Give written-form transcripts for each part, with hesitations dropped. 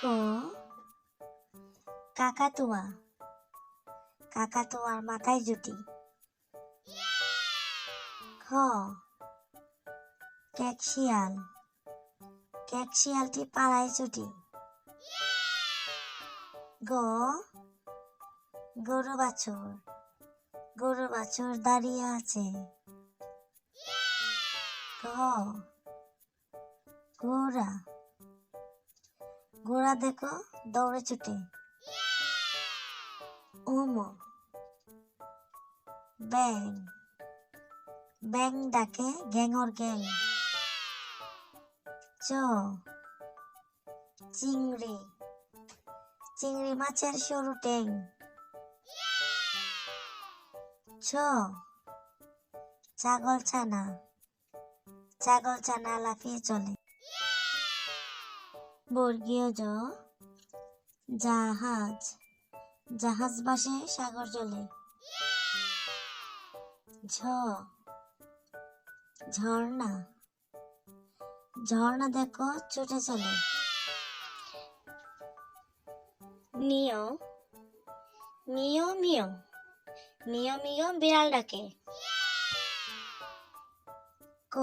ক কাকাতুয়া, কাকাতুয়ার মাথায় জুটি। খ ক্যাকশিয়াল, ক্যাকশিয়ালটি পাড়ায় ছুটি। গ গরু বাছুর, গরু বাছুর দাঁড়িয়ে আছে। ঘ ঘোড়া, ঘোড়া দেখো দৌড়ে ছুটে। উম ব্যাং, ব্যাং ডাকে গ্যাংর গ্যাং। চ চিংড়ি, চিংড়ি মাছের সরু ট্যাং। ছ ছাগল ছানা, ছাগল ছানা লাফিয়ে চলে। বর্গীয় জ জাহাজ, জাহাজ ভাসে সাগর জলে। ঝ ঝর্ণা, ঝর্ণা দেখো ছুটে চলে। নিয় মিয় মিয়, মিয় মিয় বিড়াল ডাকে। ক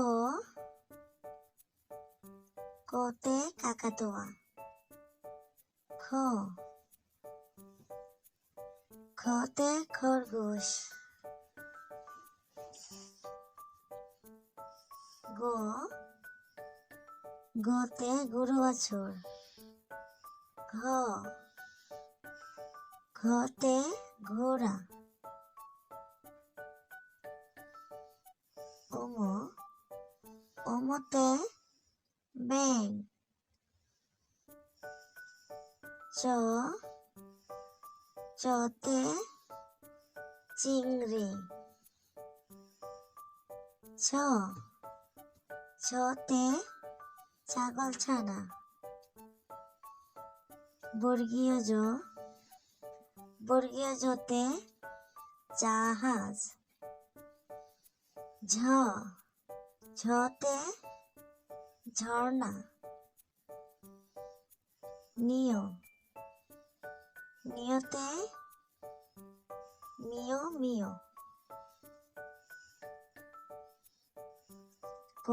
কতে কাকাতুয়া। খ খতে খরগোশ। গ গতে গরু বাছুর। ঘ ঘতে ঘোড়া। ওম ওমতে ব্যাং। চ চতে চিংড়ি। ছ ছতে ছাগল ছানা। বর্গীয় জ, বর্গীয় জতে জাহাজ। ঝ ঝতে ঝর্ণা। নিয় নিয়তে মিয় মিয়। ক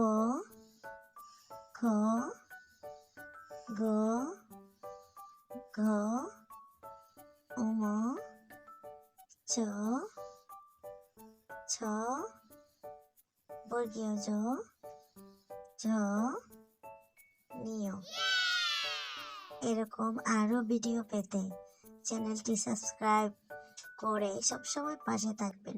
খ গ ঘ উম চ ছ বর্গীয় জ ঝ নিয়। এরকম আরো ভিডিও পেতে চ্যানেলটি সাবস্ক্রাইব করে সবসময় পাশে থাকবেন।